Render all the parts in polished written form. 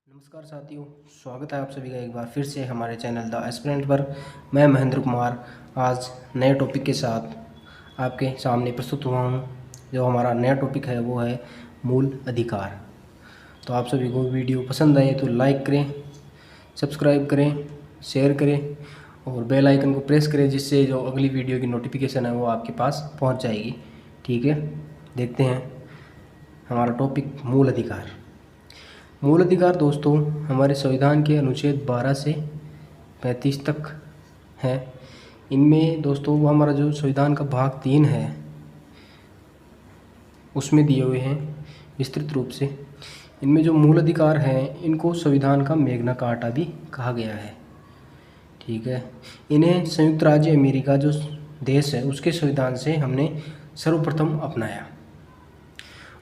नमस्कार साथियों, स्वागत है आप सभी का एक बार फिर से हमारे चैनल द एस्पिरेंट पर। मैं महेंद्र कुमार आज नए टॉपिक के साथ आपके सामने प्रस्तुत हुआ हूँ। जो हमारा नया टॉपिक है वो है मूल अधिकार। तो आप सभी को वीडियो पसंद आए तो लाइक करें, सब्सक्राइब करें, शेयर करें और बेल आइकन को प्रेस करें, जिससे जो अगली वीडियो की नोटिफिकेशन है वो आपके पास पहुँच जाएगी। ठीक है, देखते हैं हमारा टॉपिक मूल अधिकार। मूल अधिकार दोस्तों हमारे संविधान के अनुच्छेद 12 से 35 तक है। इनमें दोस्तों वो हमारा जो संविधान का भाग 3 है उसमें दिए हुए हैं विस्तृत रूप से। इनमें जो मूल अधिकार हैं इनको संविधान का मैग्ना कार्टा भी कहा गया है। ठीक है, इन्हें संयुक्त राज्य अमेरिका जो देश है उसके संविधान से हमने सर्वप्रथम अपनाया।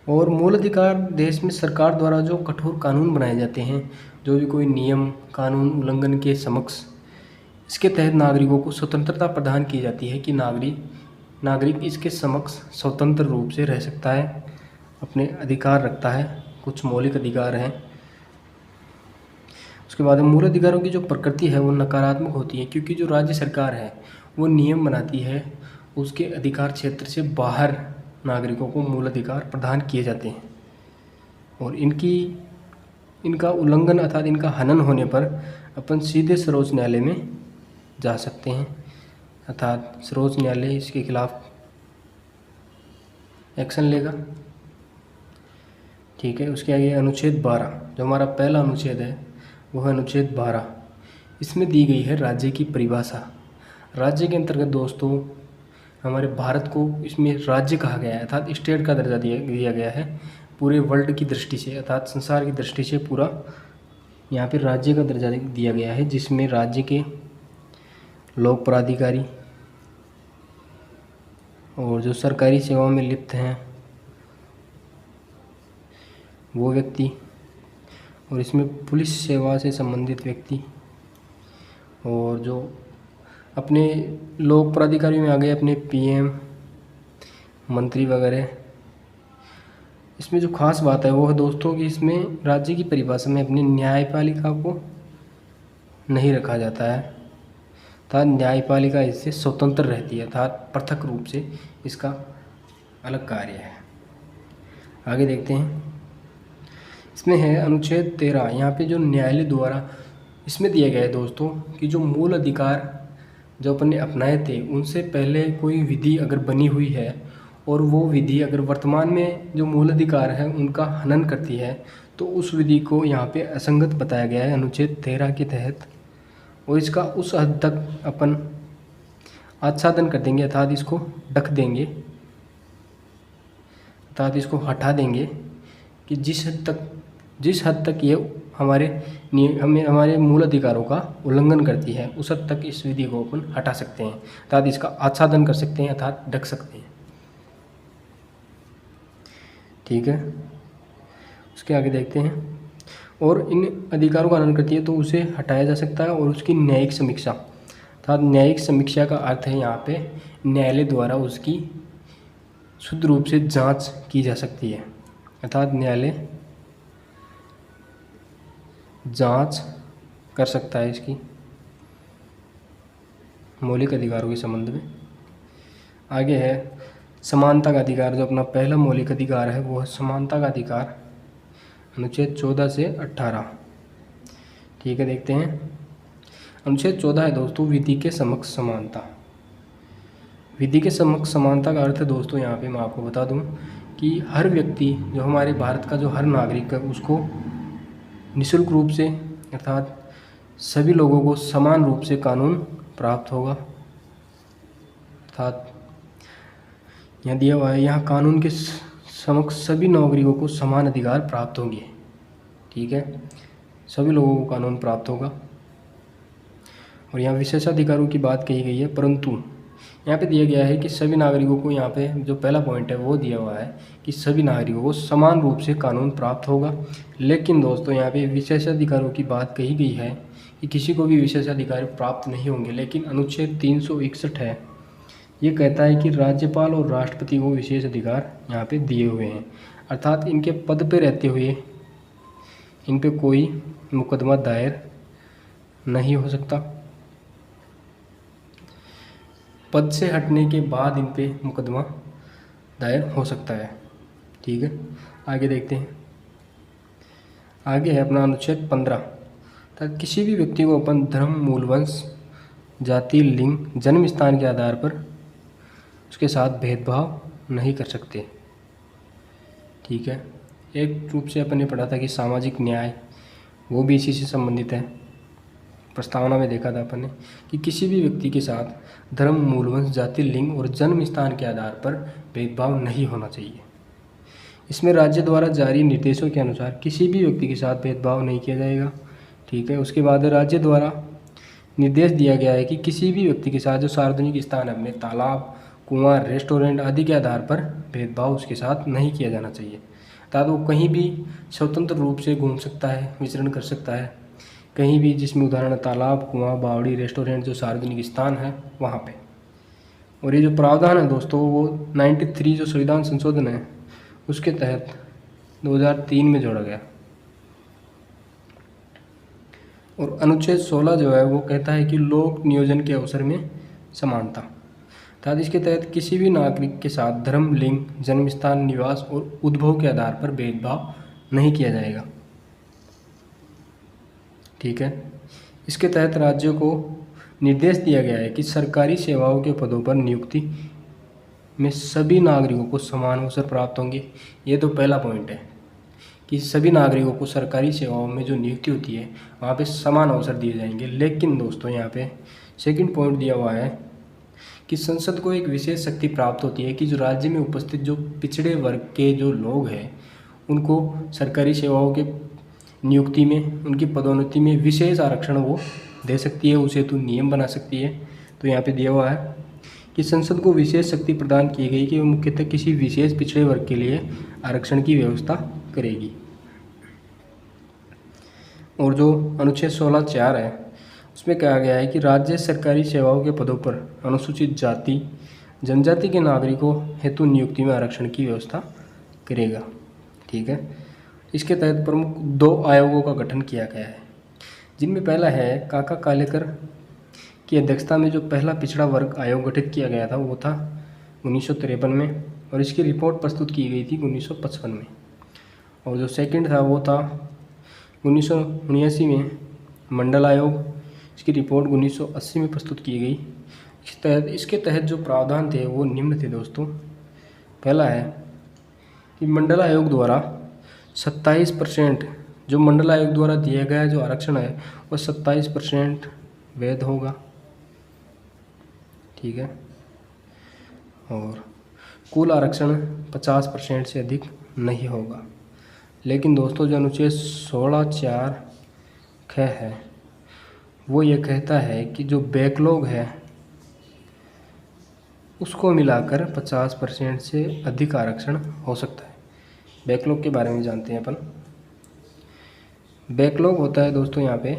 और मूल अधिकार देश में सरकार द्वारा जो कठोर कानून बनाए जाते हैं, जो भी कोई नियम कानून उल्लंघन के समक्ष, इसके तहत नागरिकों को स्वतंत्रता प्रदान की जाती है कि नागरिक इसके समक्ष स्वतंत्र रूप से रह सकता है, अपने अधिकार रखता है, कुछ मौलिक अधिकार हैं। उसके बाद मूल अधिकारों की जो प्रकृति है वो नकारात्मक होती है, क्योंकि जो राज्य सरकार है वो नियम बनाती है, उसके अधिकार क्षेत्र से बाहर नागरिकों को मूल अधिकार प्रदान किए जाते हैं। और इनका उल्लंघन अर्थात इनका हनन होने पर अपन सीधे सर्वोच्च न्यायालय में जा सकते हैं, अर्थात सर्वोच्च न्यायालय इसके खिलाफ एक्शन लेगा। ठीक है, उसके आगे अनुच्छेद 12, जो हमारा पहला अनुच्छेद है वो है अनुच्छेद 12। इसमें दी गई है राज्य की परिभाषा। राज्य के अंतर्गत दोस्तों हमारे भारत को इसमें राज्य कहा गया है, अर्थात स्टेट का दर्जा दिया गया है। पूरे वर्ल्ड की दृष्टि से अर्थात संसार की दृष्टि से पूरा यहाँ पे राज्य का दर्जा दिया गया है, जिसमें राज्य के लोक प्राधिकारी और जो सरकारी सेवाओं में लिप्त हैं वो व्यक्ति, और इसमें पुलिस सेवा से संबंधित व्यक्ति, और जो अपने लोक प्राधिकारी में आ गए अपने पीएम मंत्री वगैरह। इसमें जो खास बात है वो है दोस्तों कि इसमें राज्य की परिभाषा में अपनी न्यायपालिका को नहीं रखा जाता है, अर्थात न्यायपालिका इससे स्वतंत्र रहती है, अर्थात पृथक रूप से इसका अलग कार्य है। आगे देखते हैं, इसमें है अनुच्छेद 13। यहाँ पे जो न्यायालय द्वारा इसमें दिया गया है दोस्तों कि जो मूल अधिकार जो अपन ने अपनाए थे उनसे पहले कोई विधि अगर बनी हुई है और वो विधि अगर वर्तमान में जो मूल अधिकार है उनका हनन करती है तो उस विधि को यहाँ पे असंगत बताया गया है अनुच्छेद 13 के तहत, और इसका उस हद तक अपन आच्छादन कर देंगे, अर्थात इसको ढक देंगे, अर्थात इसको हटा देंगे कि जिस हद तक ये हमारे मूल अधिकारों का उल्लंघन करती है उस हद तक इस विधि को अपन हटा सकते हैं, अर्थात इसका आच्छादन कर सकते हैं, अर्थात ढक सकते हैं। ठीक है, उसके आगे देखते हैं, और इन अधिकारों का हनन करती है तो उसे हटाया जा सकता है। और उसकी न्यायिक समीक्षा, अर्थात न्यायिक समीक्षा का अर्थ है यहाँ पे न्यायालय द्वारा उसकी शुद्ध रूप से जांच की जा सकती है, अर्थात न्यायालय जांच कर सकता है इसकी मौलिक अधिकारों के संबंध में। आगे है समानता का अधिकार। जो अपना पहला मौलिक अधिकार है वो है समानता का अधिकार, अनुच्छेद 14 से 18। ठीक है, देखते हैं, अनुच्छेद 14 है दोस्तों विधि के समक्ष समानता। विधि के समक्ष समानता का अर्थ है दोस्तों यहाँ पे मैं आपको बता दूँ कि हर व्यक्ति, जो हमारे भारत का जो हर नागरिक है उसको निःशुल्क रूप से अर्थात सभी लोगों को समान रूप से कानून प्राप्त होगा, अर्थात यहाँ दिया हुआ है यहाँ कानून के समक्ष सभी नागरिकों को समान अधिकार प्राप्त होंगे। ठीक है, सभी लोगों को कानून प्राप्त होगा। और यहाँ विशेषाधिकारों की बात कही गई है, परंतु यहाँ पे दिया गया है कि सभी नागरिकों को, यहाँ पे जो पहला पॉइंट है वो दिया हुआ है कि सभी नागरिकों को समान रूप से कानून प्राप्त होगा। लेकिन दोस्तों यहाँ पे विशेषाधिकारों की बात कही गई है कि किसी को भी विशेषाधिकार प्राप्त नहीं होंगे, लेकिन अनुच्छेद 361 है, ये कहता है कि राज्यपाल और राष्ट्रपति को विशेष अधिकार यहाँ पे दिए हुए हैं, अर्थात इनके पद पे रहते हुए इन पे कोई मुकदमा दायर नहीं हो सकता। पद से हटने के बाद इन पे मुकदमा दायर हो सकता है। ठीक है, आगे देखते हैं। आगे है अपना अनुच्छेद 15। तथा किसी भी व्यक्ति को अपन धर्म, मूल वंश, जाति, लिंग, जन्म स्थान के आधार पर उसके साथ भेदभाव नहीं कर सकते। ठीक है, एक रूप से अपन ने पढ़ा था कि सामाजिक न्याय वो भी इसी से संबंधित है। प्रस्तावना में देखा था अपन ने कि किसी भी व्यक्ति के साथ धर्म, मूल वंश, जाति, लिंग और जन्म स्थान के आधार पर भेदभाव नहीं होना चाहिए। इसमें राज्य द्वारा जारी निर्देशों के अनुसार किसी भी व्यक्ति के साथ भेदभाव नहीं किया जाएगा। ठीक है, उसके बाद राज्य द्वारा निर्देश दिया गया है कि किसी भी व्यक्ति के साथ जो सार्वजनिक स्थान है, अपने तालाब, कुआं, रेस्टोरेंट आदि के आधार पर भेदभाव उसके साथ नहीं किया जाना चाहिए। अर्थात वो कहीं भी स्वतंत्र रूप से घूम सकता है, विचरण कर सकता है, कहीं भी, जिसमें उदाहरण तालाब, कुआं, बावड़ी, रेस्टोरेंट जो सार्वजनिक स्थान है वहाँ पे। और ये जो प्रावधान है दोस्तों, वो 93 जो संविधान संशोधन है उसके तहत 2003 में जोड़ा गया। और अनुच्छेद 16 जो है वो कहता है कि लोक नियोजन के अवसर में समानता। अर्थात इसके तहत किसी भी नागरिक के साथ धर्म, लिंग, जन्म स्थान, निवास और उद्भव के आधार पर भेदभाव नहीं किया जाएगा। ठीक है, इसके तहत राज्यों को निर्देश दिया गया है कि सरकारी सेवाओं के पदों पर नियुक्ति में सभी नागरिकों को समान अवसर प्राप्त होंगे। ये तो पहला पॉइंट है कि सभी नागरिकों को सरकारी सेवाओं में जो नियुक्ति होती है वहाँ पे समान अवसर दिए जाएंगे। लेकिन दोस्तों यहाँ पे सेकंड पॉइंट दिया हुआ है कि संसद को एक विशेष शक्ति प्राप्त होती है कि जो राज्य में उपस्थित जो पिछड़े वर्ग के जो लोग हैं उनको सरकारी सेवाओं के नियुक्ति में, उनकी पदोन्नति में विशेष आरक्षण वो दे सकती है, उसे तो नियम बना सकती है। तो यहाँ पे दिया हुआ है कि संसद को विशेष शक्ति प्रदान की गई कि वो मुख्यतः किसी विशेष पिछड़े वर्ग के लिए आरक्षण की व्यवस्था करेगी। और जो अनुच्छेद 16(4) है उसमें कहा गया है कि राज्य सरकारी सेवाओं के पदों पर अनुसूचित जाति, जनजाति के नागरिकों हेतु नियुक्ति में आरक्षण की व्यवस्था करेगा। ठीक है, इसके तहत प्रमुख 2 आयोगों का गठन किया गया है, जिनमें पहला है काका कालेकर की अध्यक्षता में जो पहला पिछड़ा वर्ग आयोग गठित किया गया था वो था 1953 में, और इसकी रिपोर्ट प्रस्तुत की गई थी 1955 में। और जो सेकंड था वो था 1979 में मंडल आयोग, इसकी रिपोर्ट 1980 में प्रस्तुत की गई। इसके तहत जो प्रावधान थे वो निम्न थे दोस्तों। पहला है कि मंडल आयोग द्वारा 27% जो मंडल आयोग द्वारा दिया गया जो आरक्षण है वो 27% वैध होगा। ठीक है, और कुल आरक्षण 50% से अधिक नहीं होगा। लेकिन दोस्तों जो अनुच्छेद 16(4) ख है वो ये कहता है कि जो बैकलॉग है उसको मिलाकर 50% से अधिक आरक्षण हो सकता है। बैकलॉग के बारे में जानते हैं अपन। बैकलॉग होता है दोस्तों यहाँ पे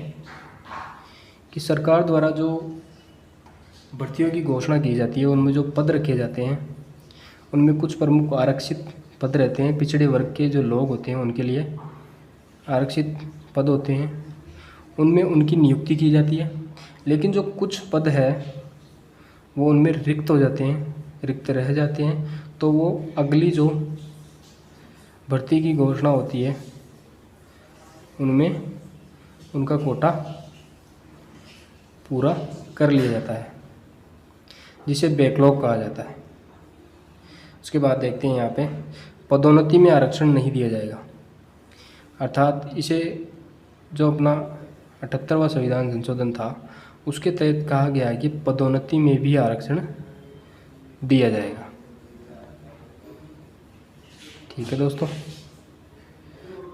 कि सरकार द्वारा जो भर्तियों की घोषणा की जाती है उनमें जो पद रखे जाते हैं उनमें कुछ प्रमुख आरक्षित पद रहते हैं। पिछड़े वर्ग के जो लोग होते हैं उनके लिए आरक्षित पद होते हैं, उनमें उनकी नियुक्ति की जाती है। लेकिन जो कुछ पद है वो उनमें रिक्त हो जाते हैं, रिक्त रह जाते हैं, तो वो अगली जो भर्ती की घोषणा होती है उनमें उनका कोटा पूरा कर लिया जाता है, जिसे बैकलॉग कहा जाता है। उसके बाद देखते हैं यहाँ पे पदोन्नति में आरक्षण नहीं दिया जाएगा। अर्थात इसे जो अपना 78वां संविधान संशोधन था उसके तहत कहा गया है कि पदोन्नति में भी आरक्षण दिया जाएगा। ठीक है दोस्तों,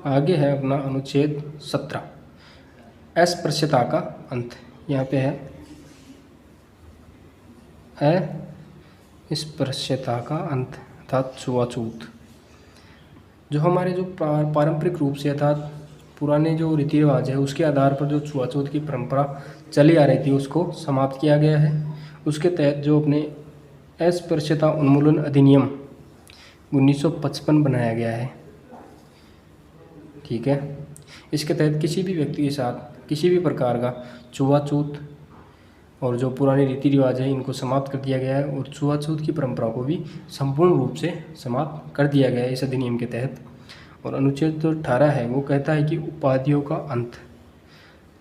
आगे है अपना अनुच्छेद 17 अस्पृश्यता का अंत। यहाँ पे है अस्पृश्यता का अंत अर्थात छुआछूत। जो हमारे जो पारंपरिक रूप से अर्थात पुराने जो रीति रिवाज है उसके आधार पर जो छुआछूत की परंपरा चली आ रही थी उसको समाप्त किया गया है। उसके तहत जो अपने अस्पृश्यता उन्मूलन अधिनियम 1955 बनाया गया है। ठीक है, इसके तहत किसी भी व्यक्ति के साथ किसी भी प्रकार का छुआछूत और जो पुराने रीति रिवाज है इनको समाप्त कर दिया गया है और छुआछूत की परंपरा को भी संपूर्ण रूप से समाप्त कर दिया गया है इस अधिनियम के तहत। और अनुच्छेद जो 18 है वो कहता है कि उपाधियों का अंत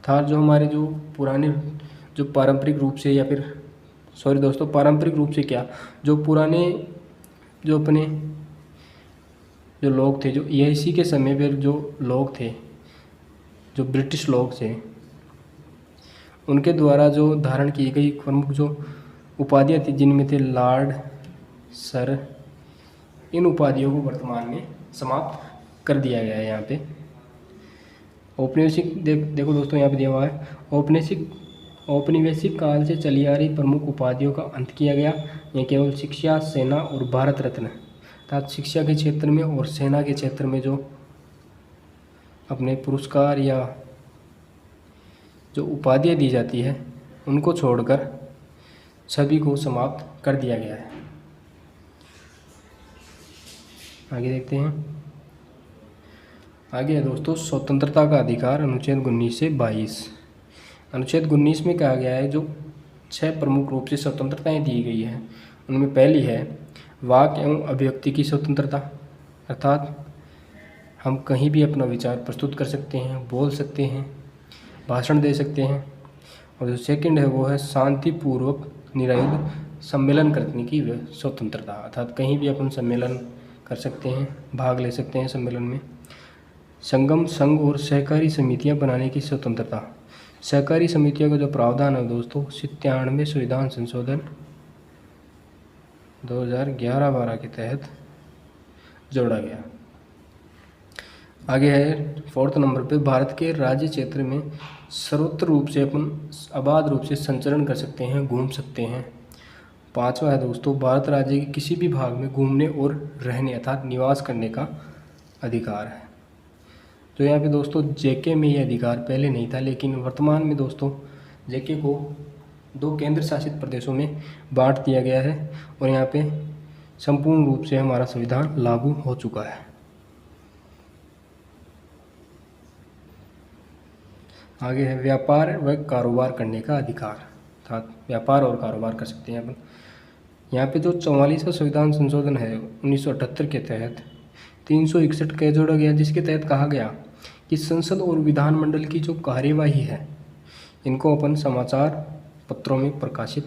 था। जो हमारे जो पुराने जो पारंपरिक रूप से या फिर सॉरी दोस्तों पारंपरिक रूप से क्या जो पुराने जो अपने जो लोग थे जो EIC के समय पर जो लोग थे जो ब्रिटिश लोग थे उनके द्वारा जो धारण की गई प्रमुख जो उपाधियाँ थी जिनमें थे लॉर्ड, सर, इन उपाधियों को वर्तमान में समाप्त कर दिया गया है। यहाँ पे औपनिवेशिक देखो दोस्तों यहाँ पे दिया हुआ है औपनिवेशिक काल से चली आ रही प्रमुख उपाधियों का अंत किया गया। यह केवल शिक्षा, सेना और भारत रत्न अर्थात शिक्षा के क्षेत्र में और सेना के क्षेत्र में जो अपने पुरस्कार या जो उपाधियाँ दी जाती है उनको छोड़कर सभी को समाप्त कर दिया गया है। आगे देखते हैं। आगे है दोस्तों स्वतंत्रता का अधिकार अनुच्छेद 19 से 22। अनुच्छेद 19 में कहा गया है जो 6 प्रमुख रूप से स्वतंत्रताएं दी गई हैं उनमें पहली है वाक एवं अभिव्यक्ति की स्वतंत्रता अर्थात हम कहीं भी अपना विचार प्रस्तुत कर सकते हैं, बोल सकते हैं, भाषण दे सकते हैं। और जो सेकंड है वो है शांतिपूर्वक निरायुध सम्मेलन करने की स्वतंत्रता अर्थात कहीं भी अपन सम्मेलन कर सकते हैं, भाग ले सकते हैं सम्मेलन में। संगम, संघ और सहकारी समितियां बनाने की स्वतंत्रता। सहकारी समितियों का जो प्रावधान है दोस्तों 97 संविधान संशोधन 2011-12 के तहत जोड़ा गया। आगे है 4th नंबर पे भारत के राज्य क्षेत्र में सर्वत्र रूप से अपन आबाद रूप से संचरण कर सकते हैं, घूम सकते हैं। 5वां है दोस्तों भारत राज्य के किसी भी भाग में घूमने और रहने अर्थात निवास करने का अधिकार है। तो यहाँ पे दोस्तों JK में ये अधिकार पहले नहीं था लेकिन वर्तमान में दोस्तों JK को 2 केंद्र शासित प्रदेशों में बांट दिया गया है और यहाँ पे संपूर्ण रूप से हमारा संविधान लागू हो चुका है। आगे है व्यापार व कारोबार करने का अधिकार अर्थात व्यापार और कारोबार कर सकते हैं अपन। यहाँ पे जो 44वां संविधान संशोधन है 1978 के तहत 361 का जोड़ा गया जिसके तहत कहा गया कि संसद और विधानमंडल की जो कार्यवाही है इनको अपन समाचार पत्रों में प्रकाशित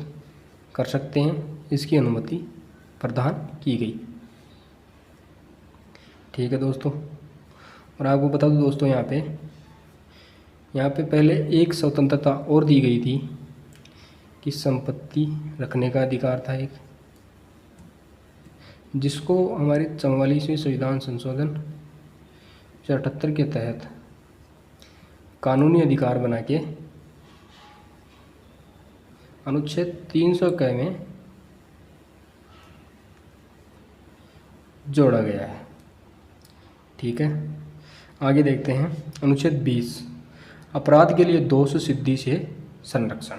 कर सकते हैं, इसकी अनुमति प्रदान की गई। ठीक है दोस्तों। और आपको बता दूं दोस्तों यहाँ पे पहले एक स्वतंत्रता और दी गई थी कि संपत्ति रखने का अधिकार था एक, जिसको हमारे 44वें संविधान संशोधन 78 के तहत कानूनी अधिकार बना के अनुच्छेद 300 क में जोड़ा गया है। ठीक है, आगे देखते हैं अनुच्छेद 20 अपराध के लिए दोष सिद्धि से संरक्षण।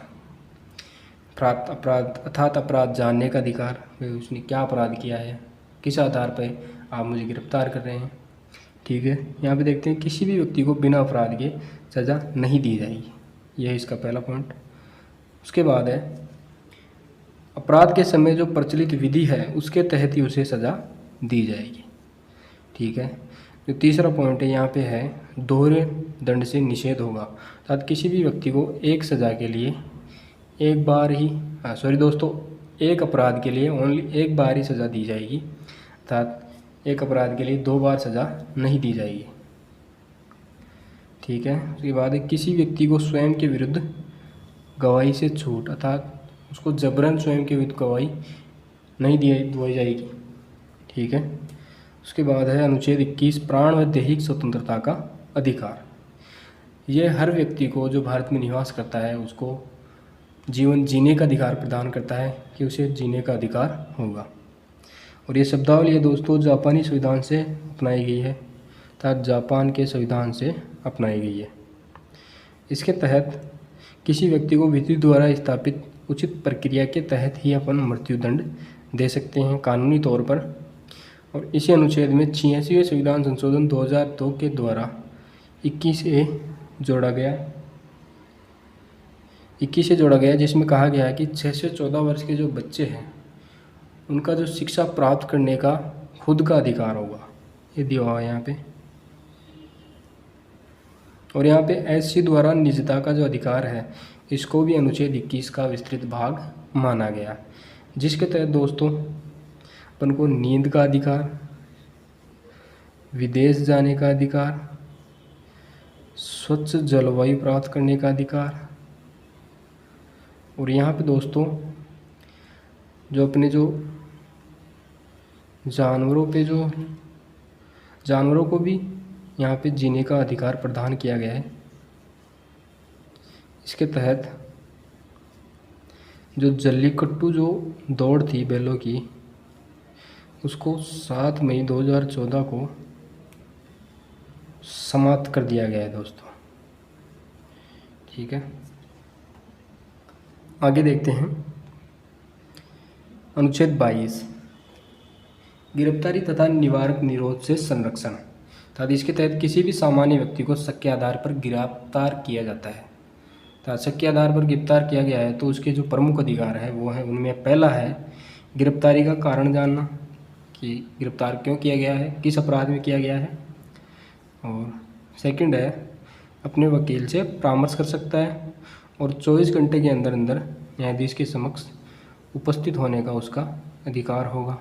अपराध अर्थात अपराध जानने का अधिकार, उसने क्या अपराध किया है, किस आधार पर आप मुझे गिरफ्तार कर रहे हैं। ठीक है, यहाँ पे देखते हैं किसी भी व्यक्ति को बिना अपराध के सज़ा नहीं दी जाएगी, यह है इसका पहला पॉइंट। उसके बाद है अपराध के समय जो प्रचलित विधि है उसके तहत ही उसे सज़ा दी जाएगी। ठीक है, जो तीसरा पॉइंट है यहाँ पे है दोहरे दंड से निषेध होगा अर्थात किसी भी व्यक्ति को एक सज़ा के लिए एक बार ही एक अपराध के लिए ओनली एक बार ही सज़ा दी जाएगी अर्थात एक अपराध के लिए 2 बार सज़ा नहीं दी जाएगी। ठीक है, उसके बाद है किसी व्यक्ति को स्वयं के विरुद्ध गवाही से छूट अर्थात उसको जबरन स्वयं के विरुद्ध गवाही नहीं दी जाएगी। ठीक है, उसके बाद है अनुच्छेद 21 प्राण व दैहिक स्वतंत्रता का अधिकार। यह हर व्यक्ति को जो भारत में निवास करता है उसको जीवन जीने का अधिकार प्रदान करता है कि उसे जीने का अधिकार होगा। और ये शब्दावली है दोस्तों जापानी संविधान से अपनाई गई है अर्थात जापान के संविधान से अपनाई गई है। इसके तहत किसी व्यक्ति को विधि द्वारा स्थापित उचित प्रक्रिया के तहत ही अपन मृत्युदंड दे सकते हैं कानूनी तौर पर। और इसी अनुच्छेद में 86वें संविधान संशोधन 2002 के द्वारा 21A जोड़ा गया 21 से जोड़ा गया, जिसमें कहा गया है कि 6 से 14 वर्ष के जो बच्चे हैं उनका जो शिक्षा प्राप्त करने का खुद का अधिकार होगा, ये दिया हुआ है यहाँ पे। और यहाँ पे एससी द्वारा निजता का जो अधिकार है इसको भी अनुच्छेद 21 का विस्तृत भाग माना गया, जिसके तहत दोस्तों अपन को नींद का अधिकार, विदेश जाने का अधिकार, स्वच्छ जलवायु प्राप्त करने का अधिकार, और यहाँ पे दोस्तों जो अपने जो जानवरों को भी यहाँ पे जीने का अधिकार प्रदान किया गया है। इसके तहत जो जल्लीकट्टू जो दौड़ थी बैलों की, उसको 7 मई 2014 को समाप्त कर दिया गया है दोस्तों। ठीक है, आगे देखते हैं अनुच्छेद 22 गिरफ्तारी तथा निवारक निरोध से संरक्षण। तथा इसके तहत किसी भी सामान्य व्यक्ति को शक के आधार पर गिरफ्तार किया जाता है। तथा शक के आधार पर गिरफ्तार किया गया है तो उसके जो प्रमुख अधिकार है वो है, उनमें पहला है गिरफ्तारी का कारण जानना, कि गिरफ्तार क्यों किया गया है, किस अपराध में किया गया है। और सेकंड है अपने वकील से परामर्श कर सकता है और 24 घंटे के अंदर अंदर न्यायाधीश के समक्ष उपस्थित होने का उसका अधिकार होगा।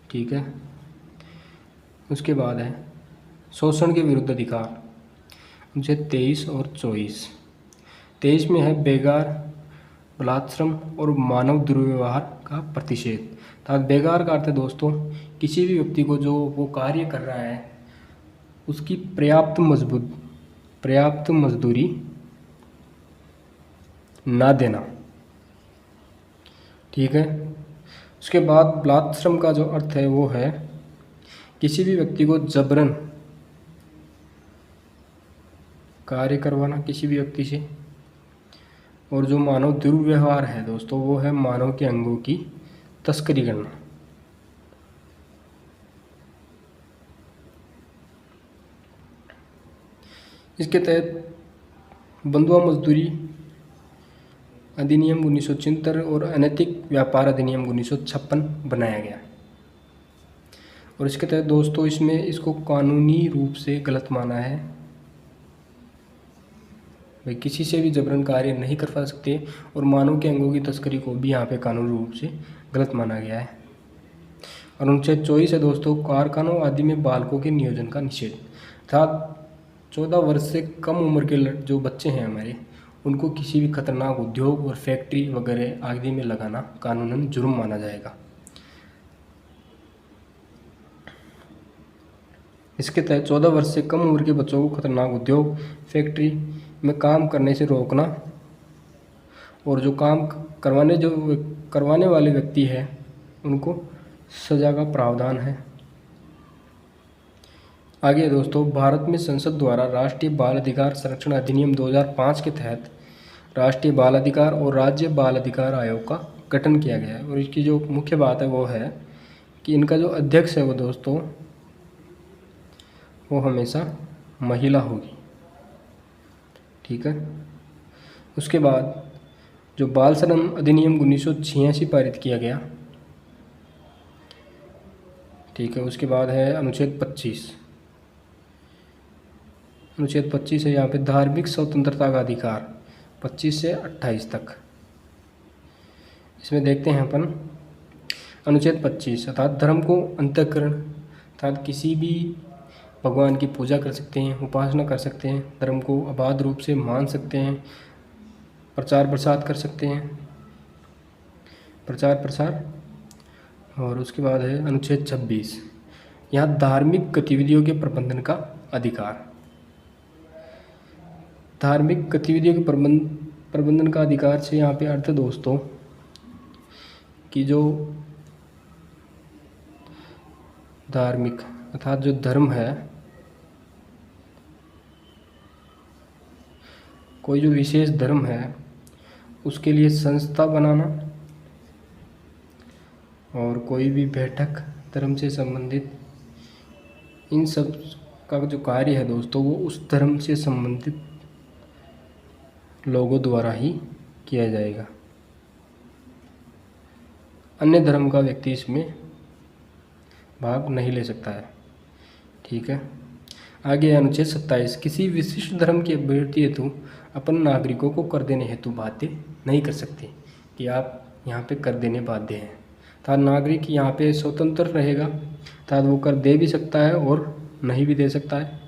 ठीक है, उसके बाद है शोषण के विरुद्ध अधिकार, अनुच्छेद 23 और 24। 23 में है बेगार, बलात्श्रम और मानव दुर्व्यवहार का प्रतिषेध। अर्थात बेगार का अर्थ है दोस्तों किसी भी व्यक्ति को जो वो कार्य कर रहा है उसकी पर्याप्त मजदूरी ना देना। ठीक है, उसके बाद बलात्श्रम का जो अर्थ है वो है किसी भी व्यक्ति को जबरन कार्य करवाना किसी भी व्यक्ति से। और जो मानव दुर्व्यवहार है दोस्तों वो है मानव के अंगों की तस्करी करना। इसके तहत बंधुआ मजदूरी अधिनियम 1976 और अनैतिक व्यापार अधिनियम 1956 बनाया गया। और इसके तहत दोस्तों इसको कानूनी रूप से गलत माना है, भाई किसी से भी जबरन कार्य नहीं करवा सकते। और मानव के अंगों की तस्करी को भी यहाँ पे कानूनी रूप से गलत माना गया है। और अनुच्छेद 24 है दोस्तों कारखानों आदि में बालकों के नियोजन का निषेध। अर्थात 14 वर्ष से कम उम्र के जो बच्चे हैं हमारे, उनको किसी भी खतरनाक उद्योग और फैक्ट्री वगैरह आदि में लगाना कानूनन जुर्म माना जाएगा। इसके तहत 14 वर्ष से कम उम्र के बच्चों को खतरनाक उद्योग फैक्ट्री में काम करने से रोकना, और जो काम करवाने वाले व्यक्ति है उनको सजा का प्रावधान है। आगे दोस्तों भारत में संसद द्वारा राष्ट्रीय बाल अधिकार संरक्षण अधिनियम 2005 के तहत राष्ट्रीय बाल अधिकार और राज्य बाल अधिकार आयोग का गठन किया गया है। और इसकी जो मुख्य बात है वो है कि इनका जो अध्यक्ष है वो दोस्तों वो हमेशा महिला होगी। ठीक है, उसके बाद जो बाल श्रम अधिनियम 1986 पारित किया गया। ठीक है, उसके बाद है अनुच्छेद 25। अनुच्छेद 25 है यहाँ पे धार्मिक स्वतंत्रता का अधिकार 25 से 28 तक। इसमें देखते हैं अपन अनुच्छेद 25 अर्थात धर्म को अंतःकरण, अर्थात किसी भी भगवान की पूजा कर सकते हैं, उपासना कर सकते हैं, धर्म को अबाध रूप से मान सकते हैं, प्रचार प्रसार कर सकते हैं, प्रचार प्रसार। और उसके बाद है अनुच्छेद 26 यहाँ धार्मिक गतिविधियों के प्रबंधन का अधिकार। धार्मिक गतिविधियों के प्रबंधन का अधिकार से यहाँ पे अर्थ दोस्तों कि जो धार्मिक अर्थात जो धर्म है, कोई जो विशेष धर्म है उसके लिए संस्था बनाना, और कोई भी बैठक धर्म से संबंधित, इन सब का जो कार्य है दोस्तों वो उस धर्म से संबंधित लोगों द्वारा ही किया जाएगा। अन्य धर्म का व्यक्ति इसमें भाग नहीं ले सकता है। ठीक है, आगे अनुच्छेद 27, किसी विशिष्ट धर्म के अभ्यर्थी हेतु अपन नागरिकों को कर देने हेतु बाध्य नहीं कर सकते, कि आप यहाँ पे कर देने बाध्य हैं। अर्थात नागरिक यहाँ पे स्वतंत्र रहेगा, अर्थात वो कर दे भी सकता है और नहीं भी दे सकता है।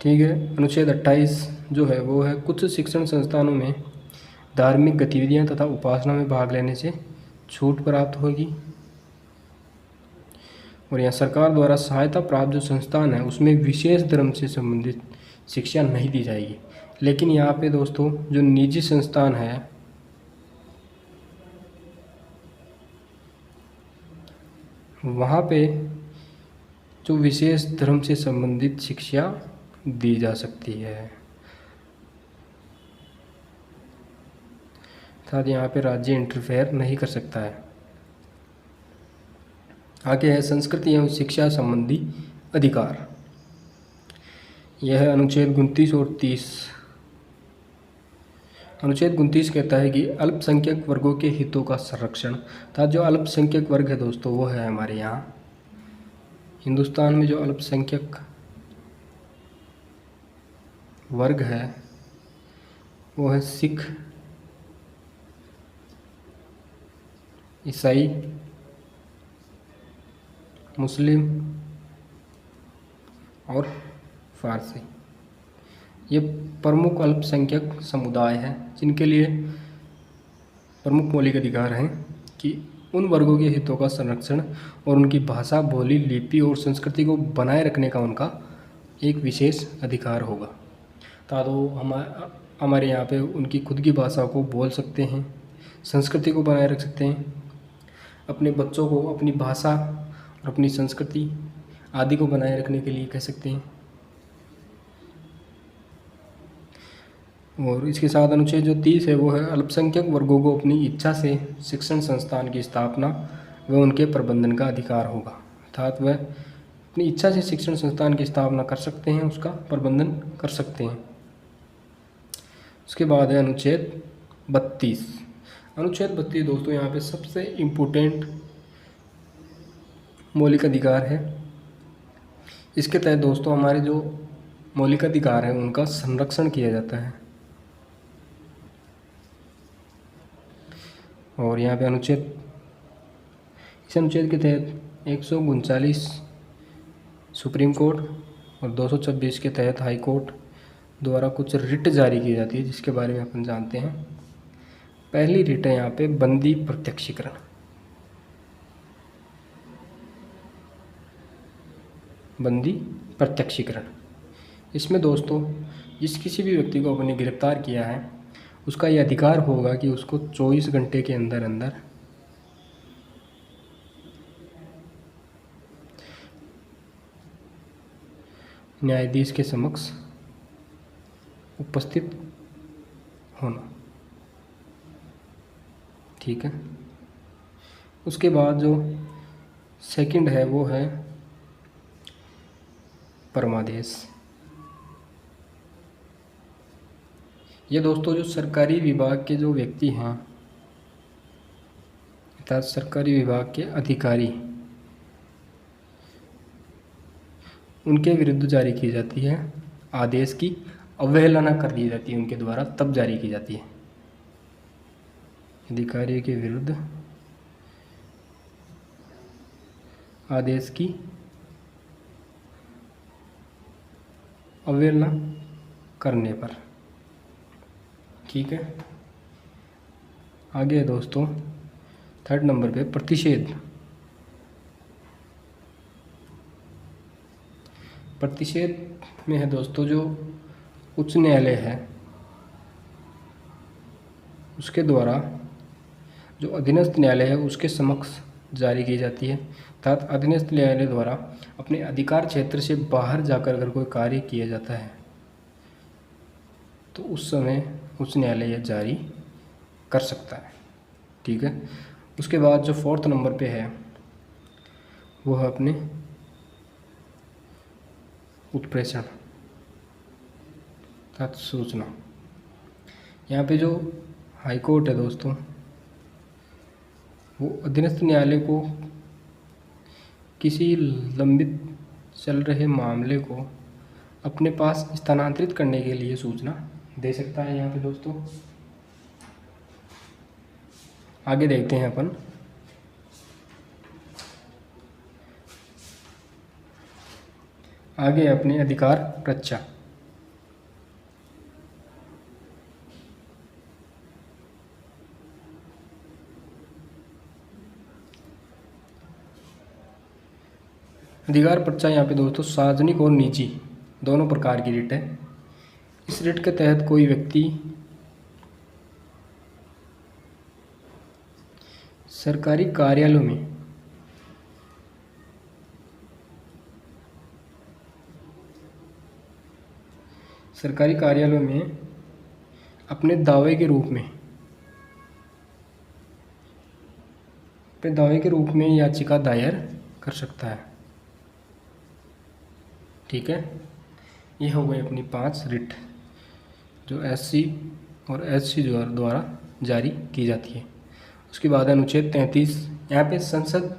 ठीक है, अनुच्छेद 28 जो है वो है कुछ शिक्षण संस्थानों में धार्मिक गतिविधियाँ तथा उपासना में भाग लेने से छूट प्राप्त होगी। और यहाँ सरकार द्वारा सहायता प्राप्त जो संस्थान है उसमें विशेष धर्म से संबंधित शिक्षा नहीं दी जाएगी। लेकिन यहाँ पे दोस्तों जो निजी संस्थान है वहाँ पे जो विशेष धर्म से संबंधित शिक्षा दी जा सकती है, अर्थात यहाँ पे राज्य इंटरफेयर नहीं कर सकता है। आगे है संस्कृति एवं शिक्षा संबंधी अधिकार। यह है अनुच्छेद 29 और 30। अनुच्छेद 29 कहता है कि अल्पसंख्यक वर्गों के हितों का संरक्षण, तथा जो अल्पसंख्यक वर्ग है दोस्तों वो है हमारे यहाँ हिंदुस्तान में जो अल्पसंख्यक वर्ग है वो है सिख, ईसाई, मुस्लिम और फारसी। ये प्रमुख अल्पसंख्यक समुदाय हैं जिनके लिए प्रमुख मौलिक अधिकार हैं कि उन वर्गों के हितों का संरक्षण और उनकी भाषा, बोली, लिपि और संस्कृति को बनाए रखने का उनका एक विशेष अधिकार होगा। तो हमारे यहाँ पे उनकी खुद की भाषा को बोल सकते हैं, संस्कृति को बनाए रख सकते हैं, अपने बच्चों को अपनी भाषा और अपनी संस्कृति आदि को बनाए रखने के लिए कह सकते हैं। और इसके साथ अनुच्छेद जो 30 है वो है अल्पसंख्यक वर्गों को अपनी इच्छा से शिक्षण संस्थान की स्थापना व उनके प्रबंधन का अधिकार होगा, अर्थात वह अपनी इच्छा से शिक्षण संस्थान की स्थापना कर सकते हैं, उसका प्रबंधन कर सकते हैं। उसके बाद है अनुच्छेद 32। अनुच्छेद 32 दोस्तों यहाँ पे सबसे इम्पोर्टेंट मौलिक अधिकार है। इसके तहत दोस्तों हमारे जो मौलिक अधिकार हैं उनका संरक्षण किया जाता है। और यहाँ पे इस अनुच्छेद के तहत 139 सुप्रीम कोर्ट और 226 के तहत हाई कोर्ट द्वारा कुछ रिट जारी की जाती है, जिसके बारे में अपन जानते हैं। पहली रिट है यहाँ पे बंदी प्रत्यक्षीकरण। बंदी प्रत्यक्षीकरण, इसमें दोस्तों जिस किसी भी व्यक्ति को अपने गिरफ्तार किया है उसका ये अधिकार होगा कि उसको 24 घंटे के अंदर अंदर न्यायाधीश के समक्ष उपस्थित होना। ठीक है, उसके बाद जो सेकंड है वो है परमादेश। ये दोस्तों जो सरकारी विभाग के जो व्यक्ति हैं अर्थात सरकारी विभाग के अधिकारी, उनके विरुद्ध जारी की जाती है आदेश की अवहेलना कर दी जाती है उनके द्वारा, तब जारी की जाती है। अधिकारियों के विरुद्ध आदेश की अवहेलना करने पर। ठीक है, आगे है दोस्तों 3rd नंबर पे प्रतिषेध। प्रतिषेध में है दोस्तों जो उच्च न्यायालय है उसके द्वारा जो अधीनस्थ न्यायालय है उसके समक्ष जारी की जाती है, अर्थात अधीनस्थ न्यायालय द्वारा अपने अधिकार क्षेत्र से बाहर जाकर अगर कोई कार्य किया जाता है तो उस समय उच्च न्यायालय यह जारी कर सकता है। ठीक है, उसके बाद जो 4th नंबर पे है वो है अपने उत्प्रेषण तथा सूचना। यहाँ पे जो हाई कोर्ट है दोस्तों, वो अधीनस्थ न्यायालय को किसी लंबित चल रहे मामले को अपने पास स्थानांतरित करने के लिए सूचना दे सकता है। यहाँ पे दोस्तों आगे देखते हैं अपन। आगे अपने अधिकार रक्षा। अधिकार पर्चा यहाँ पे दोस्तों सार्वजनिक और निजी दोनों प्रकार की रिट है। इस रिट के तहत कोई व्यक्ति सरकारी कार्यालयों में अपने दावे के रूप में याचिका दायर कर सकता है। ठीक है, ये हो गई अपनी 5 रिट जो एससी और एससी द्वारा जारी की जाती है। उसके बाद अनुच्छेद 33। यहाँ पे संसद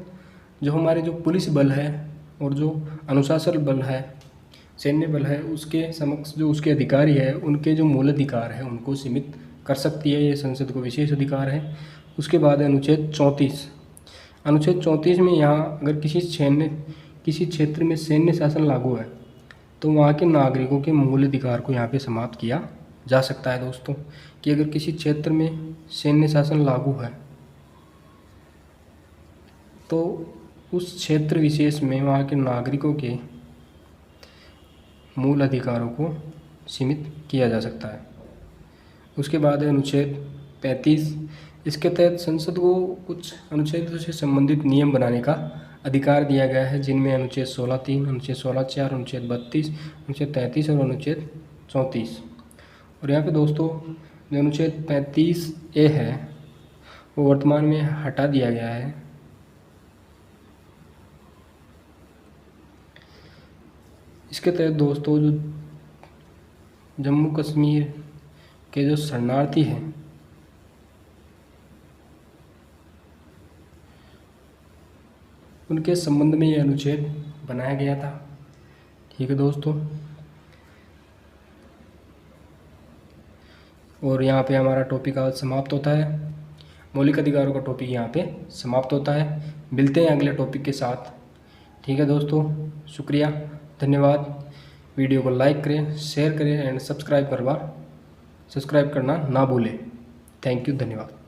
जो हमारे जो पुलिस बल है और जो अनुशासन बल है, सैन्य बल है, उसके समक्ष जो उसके अधिकारी है, उनके जो मूल अधिकार है उनको सीमित कर सकती है। ये संसद को विशेष अधिकार है। उसके बाद अनुच्छेद 34। अनुच्छेद 34 में यहाँ अगर किसी क्षेत्र में सैन्य शासन लागू है तो वहाँ के नागरिकों के मूल अधिकार को यहाँ पे समाप्त किया जा सकता है दोस्तों। कि अगर किसी क्षेत्र में सैन्य शासन लागू है तो उस क्षेत्र विशेष में वहाँ के नागरिकों के मूल अधिकारों को सीमित किया जा सकता है। उसके बाद है अनुच्छेद 35। इसके तहत संसद को कुछ अनुच्छेदों से संबंधित नियम बनाने का अधिकार दिया गया है, जिनमें अनुच्छेद 16(3), अनुच्छेद 16(4), अनुच्छेद 32, अनुच्छेद 33 और अनुच्छेद 34। और यहाँ पे दोस्तों जो अनुच्छेद 35A है वो वर्तमान में हटा दिया गया है। इसके तहत दोस्तों जो जम्मू कश्मीर के जो शरणार्थी हैं उनके संबंध में ये अनुच्छेद बनाया गया था। ठीक है दोस्तों, और यहाँ पे हमारा टॉपिक आज समाप्त होता है। मौलिक अधिकारों का टॉपिक यहाँ पे समाप्त होता है। मिलते हैं अगले टॉपिक के साथ। ठीक है दोस्तों, शुक्रिया, धन्यवाद। वीडियो को लाइक करें, शेयर करें एंड सब्सक्राइब करना ना भूलें। थैंक यू, धन्यवाद।